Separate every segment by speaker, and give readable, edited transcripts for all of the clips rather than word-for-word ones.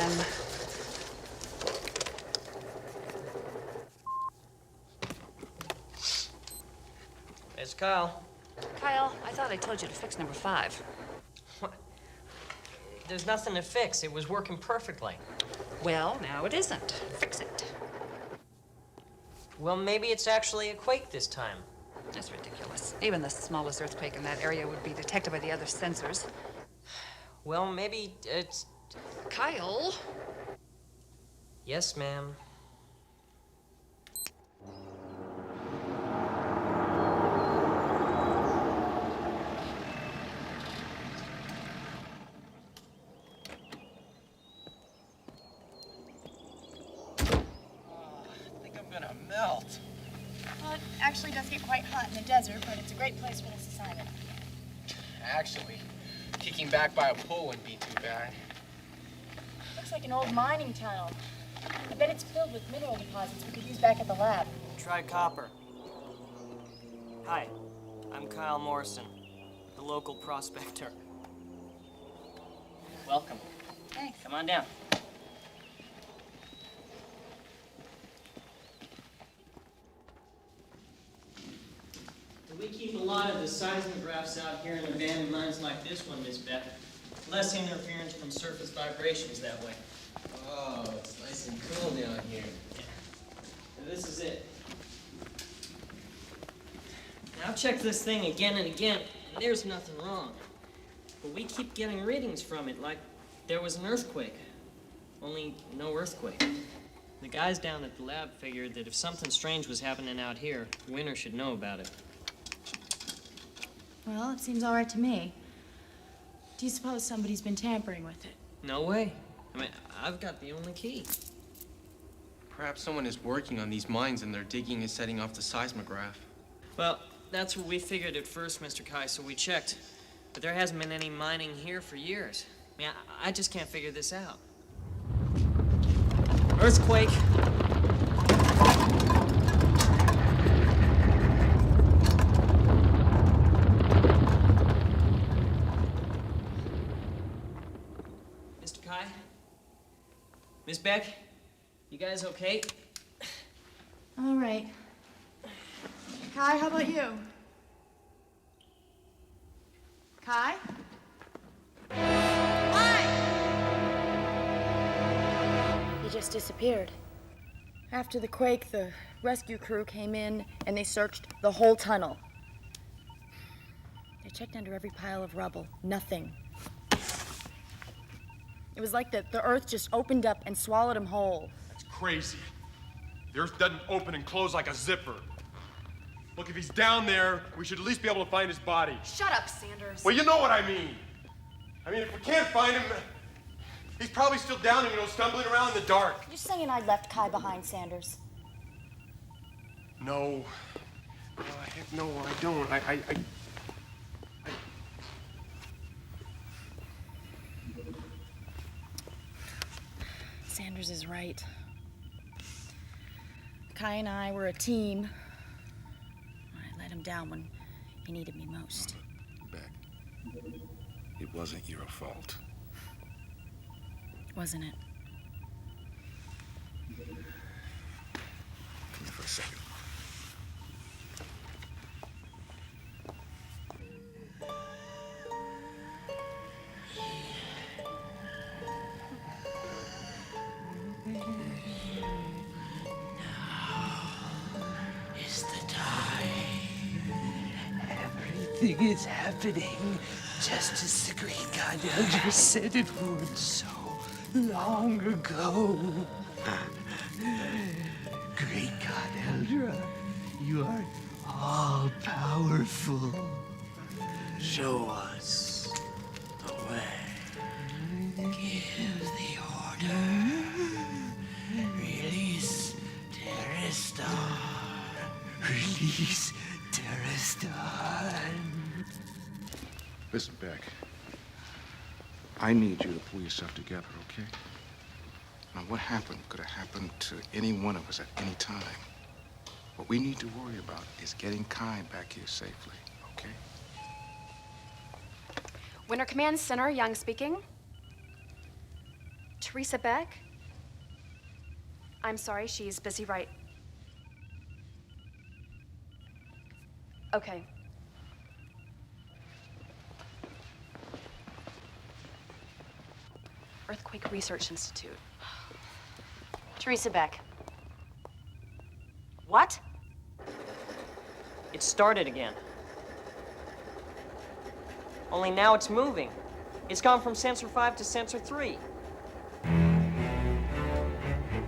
Speaker 1: again.
Speaker 2: It's Kyle.
Speaker 1: Kyle, I thought I told you to fix number 5.
Speaker 2: What? There's nothing to fix. It was working perfectly.
Speaker 1: Well, now it isn't. Fix it.
Speaker 2: Well, maybe it's actually a quake this time.
Speaker 1: That's ridiculous. Even the smallest earthquake in that area would be detected by the other sensors.
Speaker 2: Well, maybe it's...
Speaker 1: Kyle?
Speaker 2: Yes, ma'am.
Speaker 3: Melt.
Speaker 4: Well, it actually does get quite hot in the desert, but it's a great place for this assignment.
Speaker 3: Actually, kicking back by a pool wouldn't be too bad.
Speaker 4: Looks like an old mining town. I bet it's filled with mineral deposits we could use back at the lab.
Speaker 2: Try copper. Hi, I'm Kyle Morrison, the local prospector. Welcome.
Speaker 4: Thanks.
Speaker 2: Come on down. We keep a lot of the seismographs out here in abandoned mines like this one, Miss Beth. Less interference from surface vibrations that way.
Speaker 3: Oh, it's nice and cool down here.
Speaker 2: Yeah. So this is it. Now, I've checked this thing again and again, and there's nothing wrong. But we keep getting readings from it like there was an earthquake. Only no earthquake. The guys down at the lab figured that if something strange was happening out here, Winter should know about it.
Speaker 4: Well, it seems all right to me. Do you suppose somebody's been tampering with it?
Speaker 2: No way. I mean, I've got the only key.
Speaker 3: Perhaps someone is working on these mines and they're digging and setting off the seismograph.
Speaker 2: Well, that's what we figured at first, Mr. Kai, so we checked. But there hasn't been any mining here for years. I mean, I just can't figure this out. Earthquake! Mr. Kai? Miss Beck? You guys okay?
Speaker 4: All right. Kai, how about you? Kai? Kai! He just disappeared. After the quake, the rescue crew came in and they searched the whole tunnel. They checked under every pile of rubble. Nothing. It was like the earth just opened up and swallowed him whole.
Speaker 5: That's crazy. The earth doesn't open and close like a zipper. Look, if he's down there, we should at least be able to find his body.
Speaker 4: Shut up, Sanders.
Speaker 5: Well, you know what I mean. I mean, if we can't find him, he's probably still down there, stumbling around in the dark.
Speaker 4: You're saying I left Kai behind, Sanders?
Speaker 5: No. No, heck no, I don't. I...
Speaker 4: Sanders is right. Kai and I were a team. I let him down when he needed me most.
Speaker 6: Beck, it wasn't your fault.
Speaker 4: Wasn't it?
Speaker 6: Come here for a second.
Speaker 7: Everything is happening just as the great God Elder said it would so long ago. Great God Elder, you are all powerful. Show us the way. Give the order. Release Terrestar. Release Terrestar.
Speaker 6: Listen, Beck. I need you to pull yourself together, okay? Now, what happened could have happened to any one of us at any time. What we need to worry about is getting Kai back here safely, okay?
Speaker 8: Winter Command Center, Young speaking.
Speaker 4: Teresa Beck? I'm sorry, she's busy right... Okay. Earthquake Research Institute. Teresa Beck. What?
Speaker 2: It started again. Only now it's moving. It's gone from sensor 5 to sensor 3.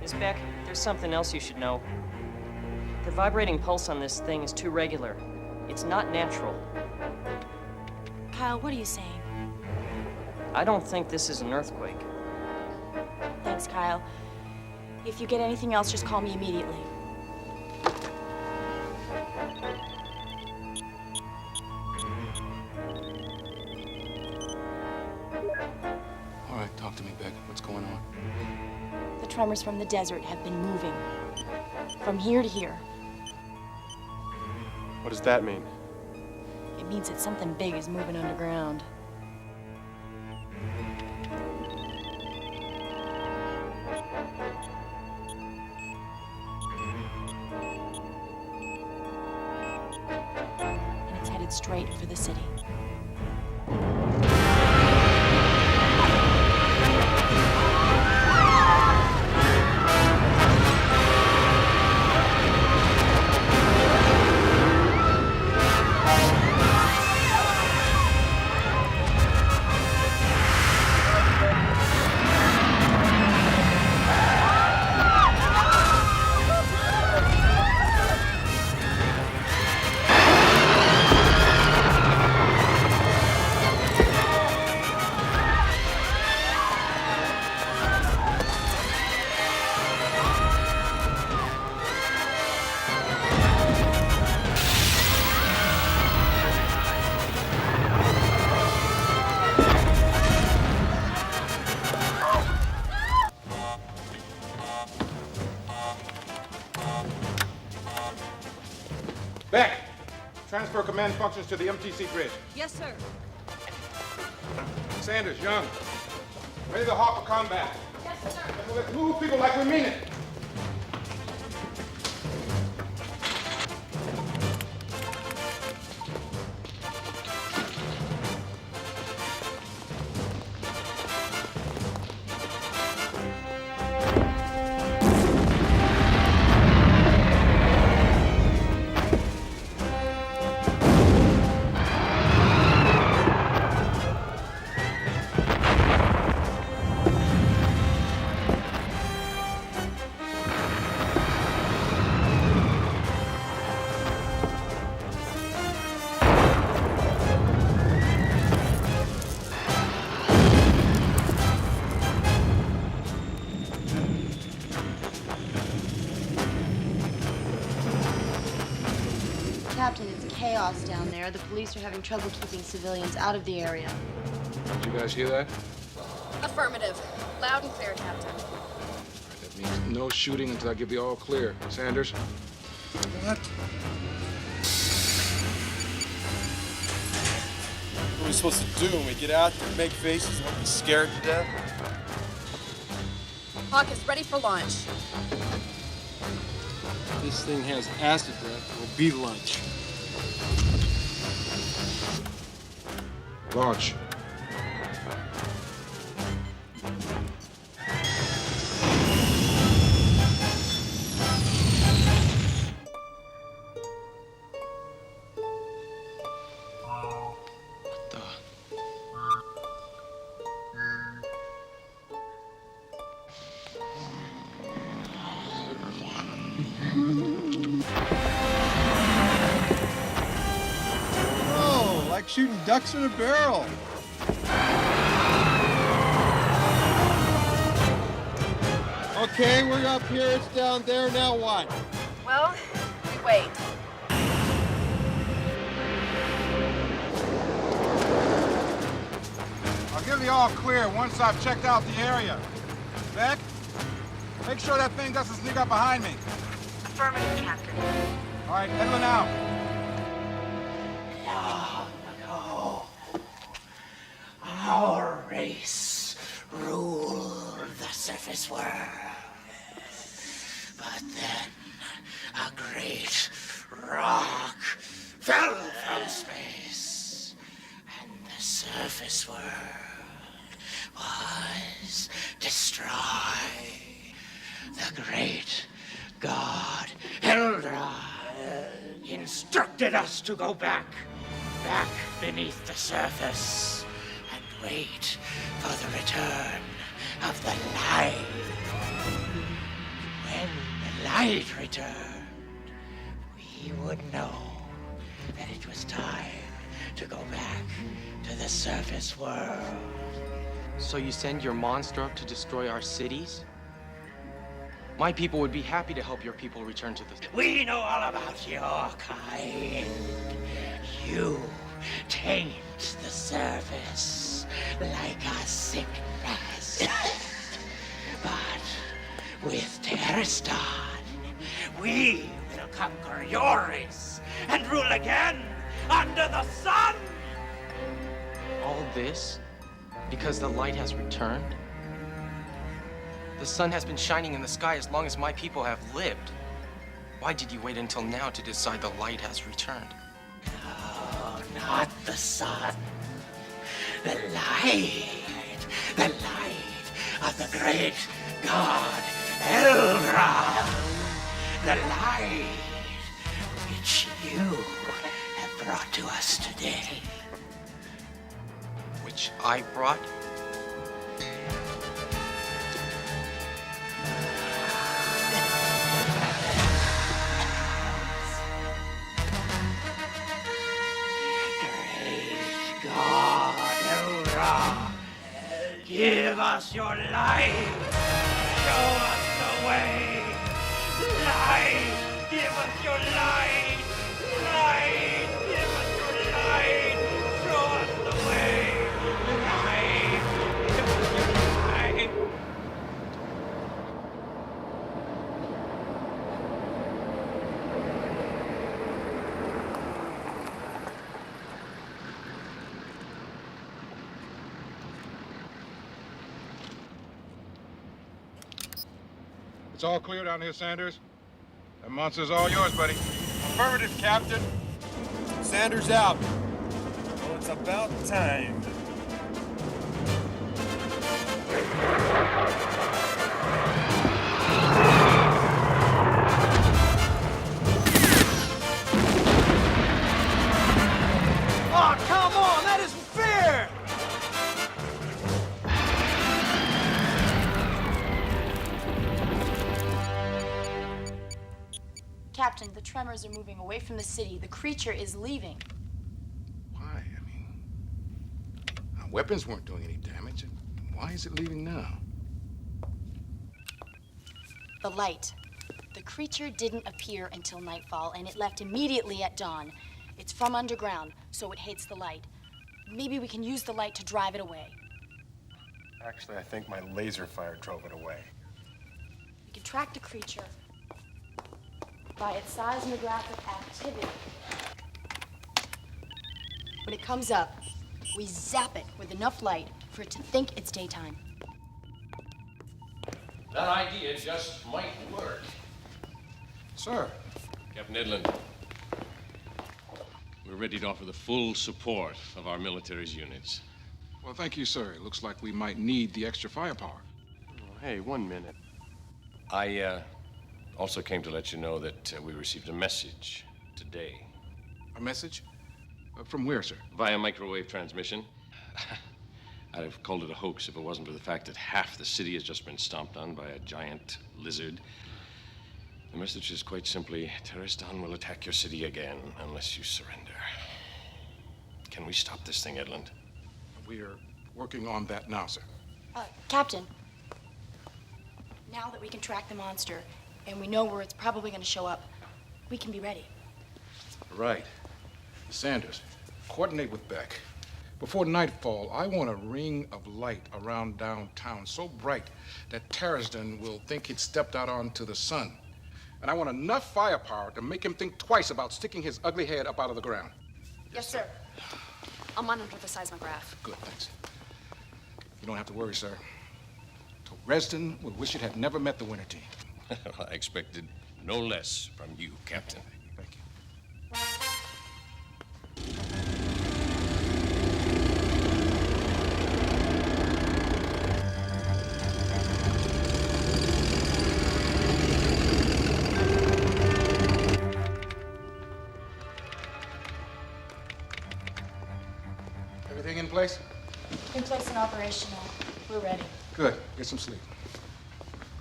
Speaker 2: Miss Beck, there's something else you should know. The vibrating pulse on this thing is too regular. It's not natural.
Speaker 4: Kyle, what are you saying?
Speaker 2: I don't think this is an earthquake.
Speaker 4: Thanks, Kyle. If you get anything else, just call me immediately.
Speaker 6: All right, talk to me, Beck. What's going on?
Speaker 4: The tremors from the desert have been moving. From here to here.
Speaker 5: What does that mean?
Speaker 4: It means that something big is moving underground. And it's headed straight for the city.
Speaker 6: Beck! Transfer command functions to the MTC bridge.
Speaker 1: Yes, sir.
Speaker 6: Sanders, Young. Ready to hop for combat. Yes, sir. Let's move people like we mean it.
Speaker 8: Captain, it's chaos down there. The police are having trouble keeping civilians out of the area.
Speaker 6: Did you guys hear that?
Speaker 4: Affirmative. Loud and clear, Captain.
Speaker 6: That means no shooting until I give the all clear. Sanders?
Speaker 5: What? What are we supposed to do when we get out there? Make faces and look scared to death?
Speaker 4: Hawk is ready for launch.
Speaker 5: This thing has acid breath. Will be lunch.
Speaker 6: Launch.
Speaker 5: Oh, like shooting ducks in a barrel. Okay, we're up here, it's down there, now what?
Speaker 4: Well, we wait.
Speaker 6: I'll give the all clear once I've checked out the area. Beck, make sure that thing doesn't sneak up behind me.
Speaker 4: Affirmative, Captain.
Speaker 6: All right, Edwin out.
Speaker 7: Our race rule the
Speaker 9: surface world. But then a great rock fell from space, and the surface world was destroyed. The great god Eldra instructed us to go back beneath the surface and wait for the return of the light. When the light returned, we would know that it was time to go back to the surface world.
Speaker 3: So you send your monster up to destroy our cities? My people would be happy to help your people return to the...
Speaker 9: We know all about your kind. You taint the surface like a sickness. But with Terraston, we will conquer your race and rule again under the sun.
Speaker 3: All this because the light has returned? The sun has been shining in the sky as long as my people have lived. Why did you wait until now to decide the light has returned?
Speaker 9: No, not the sun. The light. The light of the great god Eldra. The light which you have brought to us today.
Speaker 3: Which I brought?
Speaker 9: Give us your light. Show us the way. Light. Give us your light. Light. Give us your light. Show us the way. Light. Give us your light.
Speaker 6: It's all clear down here, Sanders. That monster's all yours, buddy.
Speaker 5: Affirmative, Captain. Sanders out.
Speaker 10: Well, it's about time.
Speaker 7: Oh, come on! That isn't fair!
Speaker 4: Captain, the tremors are moving away from the city. The creature is leaving.
Speaker 6: Why? I mean, our weapons weren't doing any damage. Why is it leaving now?
Speaker 4: The light. The creature didn't appear until nightfall, and it left immediately at dawn. It's from underground, so it hates the light. Maybe we can use the light to drive it away.
Speaker 10: Actually, I think my laser fire drove it away.
Speaker 4: We can track the creature by its seismographic activity. When it comes up, we zap it with enough light for it to think it's daytime.
Speaker 11: That idea just might work.
Speaker 6: Sir.
Speaker 11: Captain Edlund, we're ready to offer the full support of our military's units.
Speaker 6: Well, thank you, sir. It looks like we might need the extra firepower.
Speaker 10: Oh, hey, 1 minute.
Speaker 11: I also came to let you know that we received a message today.
Speaker 6: A message? From where, sir?
Speaker 11: Via microwave transmission. I'd have called it a hoax if it wasn't for the fact that half the city has just been stomped on by a giant lizard. The message is quite simply, Terraston will attack your city again unless you surrender. Can we stop this thing, Edlund?
Speaker 6: We're working on that now, sir.
Speaker 4: Captain, now that we can track the monster and we know where it's probably going to show up, we can be ready.
Speaker 6: Right. Sanders, coordinate with Beck. Before nightfall, I want a ring of light around downtown so bright that Terraston will think he'd stepped out onto the sun. And I want enough firepower to make him think twice about sticking his ugly head up out of the ground.
Speaker 1: Yes, sir. I'll monitor the seismograph.
Speaker 6: Good, thanks. You don't have to worry, sir. Reston will wish it had never met the winter team.
Speaker 11: Well, I expected no less from you, Captain.
Speaker 6: Thank you. Everything in place?
Speaker 4: In place and operational. We're ready.
Speaker 6: Good. Get some sleep.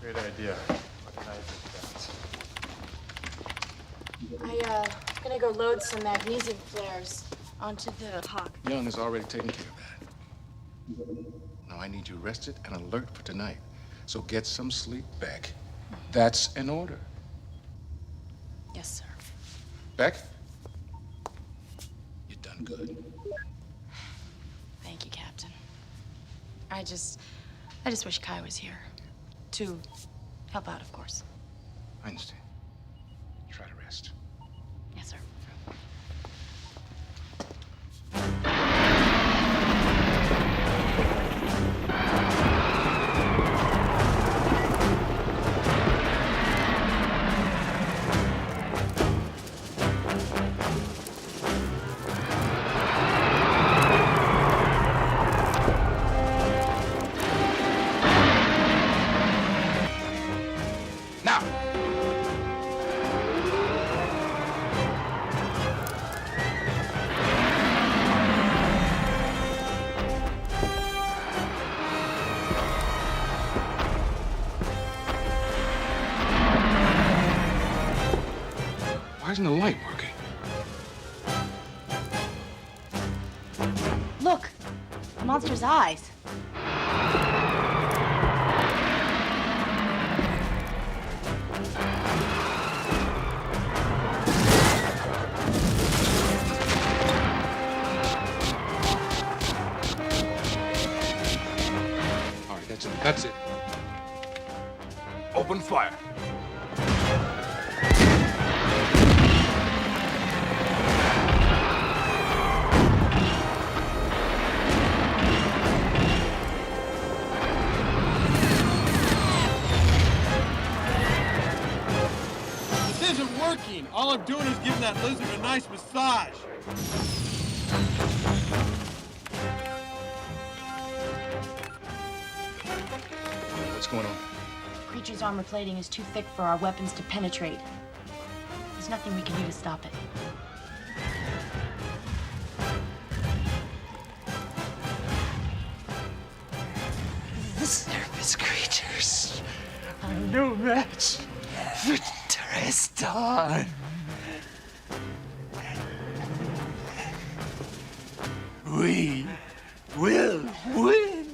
Speaker 10: Great idea. What night is that?
Speaker 4: I'm gonna go load some magnesium flares onto the Hawk.
Speaker 6: Young has already taken care of that. Now I need you rested and alert for tonight. So get some sleep back. That's an order.
Speaker 4: Yes, sir.
Speaker 6: Beck? You've done good.
Speaker 4: Thank you, Captain. I just wish Kai was here. To help out, of course.
Speaker 6: I understand. Try to rest.
Speaker 4: Yes, sir.
Speaker 6: Now! Why isn't the light working?
Speaker 4: Look! The monster's eyes.
Speaker 6: All right, that's it. That's it. Open fire.
Speaker 5: This isn't working. All I'm doing is giving that lizard a nice massage.
Speaker 6: What's going on?
Speaker 4: Creature's armor plating is too thick for our weapons to penetrate. There's nothing we can do to stop it.
Speaker 7: The surface creatures are no match for Tristan. We will win.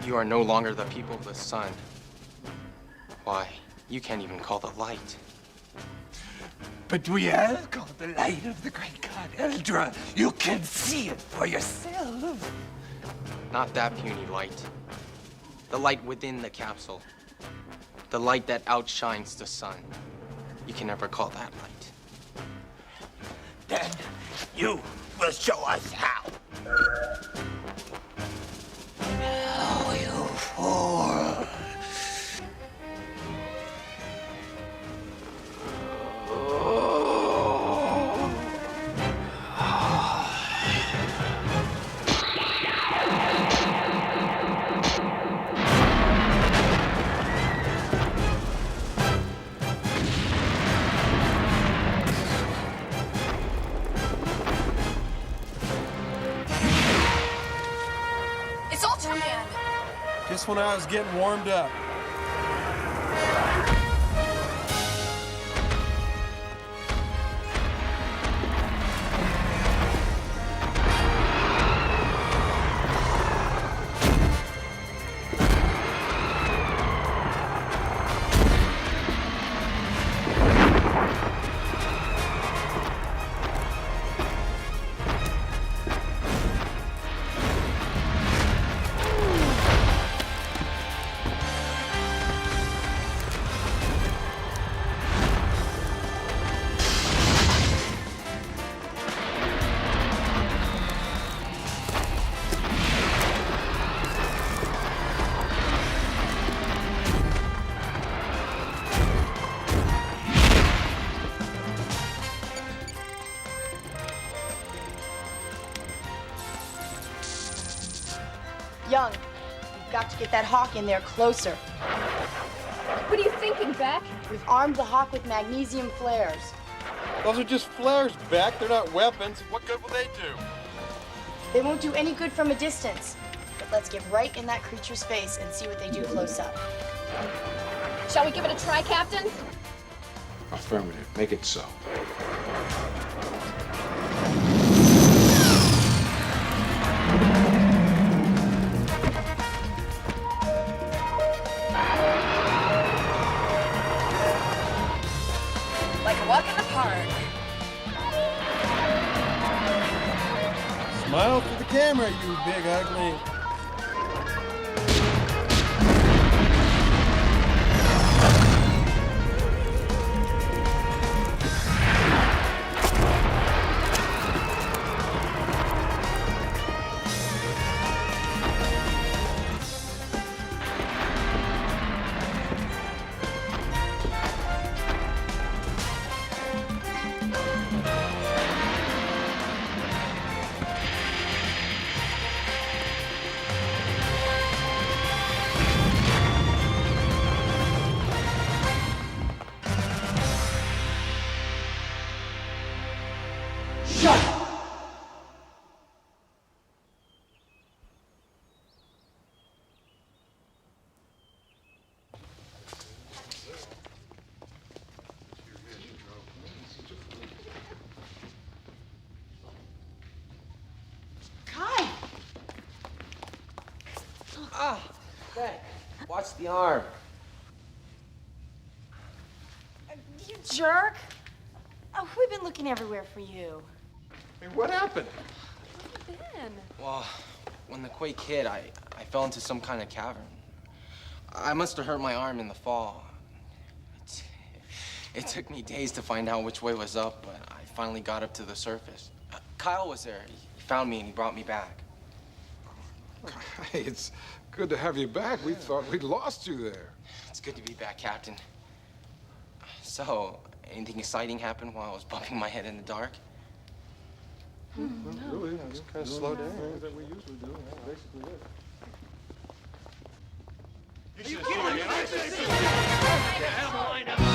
Speaker 3: You are no longer the people of the sun. Why, you can't even call the light.
Speaker 7: But we have called the light of the great god Eldra. You can see it for yourself.
Speaker 3: Not that puny light. The light within the capsule. The light that outshines the sun. You can never call that light.
Speaker 7: Then you will show us how. How, you fool.
Speaker 4: It's Ultraman!
Speaker 5: Just when I was getting warmed up.
Speaker 4: Young, you've got to get that hawk in there closer.
Speaker 8: What are you thinking, Beck?
Speaker 4: We've armed the hawk with magnesium flares.
Speaker 5: Those are just flares, Beck. They're not weapons. What good will they do?
Speaker 4: They won't do any good from a distance. But let's get right in that creature's face and see what they do close up.
Speaker 8: Shall we give it a try, Captain?
Speaker 6: Affirmative. Make it so.
Speaker 1: Like a walk in the park.
Speaker 5: Smile for the camera, you big ugly.
Speaker 3: Ah, Beck, watch the arm.
Speaker 4: You jerk! Oh, we've been looking everywhere for you.
Speaker 5: Hey, what happened?
Speaker 3: Well, when the quake hit, I fell into some kind of cavern. I must have hurt my arm in the fall. It took me days to find out which way was up, but I finally got up to the surface. Kyle was there. He found me and he brought me back.
Speaker 6: Hey, it's good to have you back. We thought we'd lost you there.
Speaker 3: It's good to be back, Captain. So, anything exciting happened while I was bumping my head in the dark?
Speaker 5: Really, just kind of slow down. That we usually do. That's basically it. You should see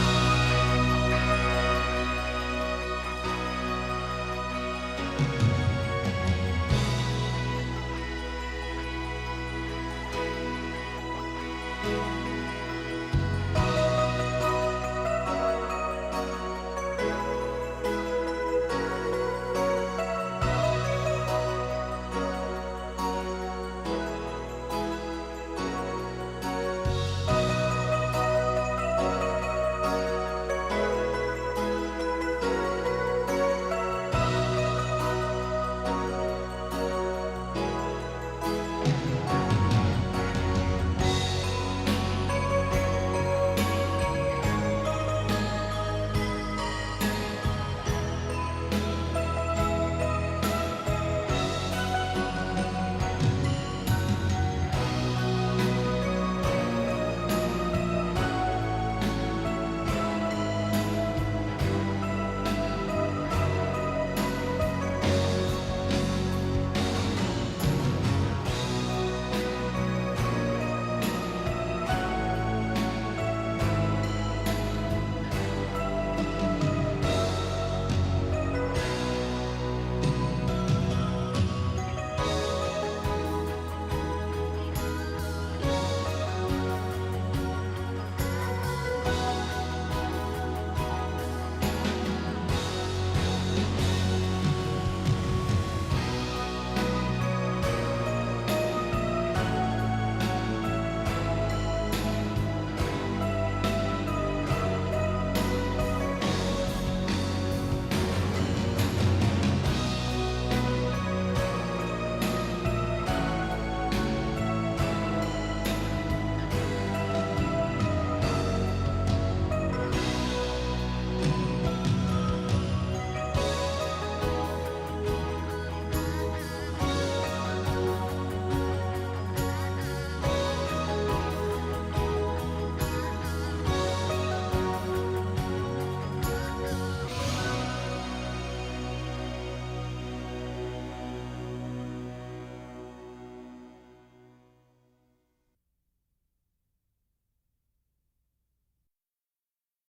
Speaker 5: me.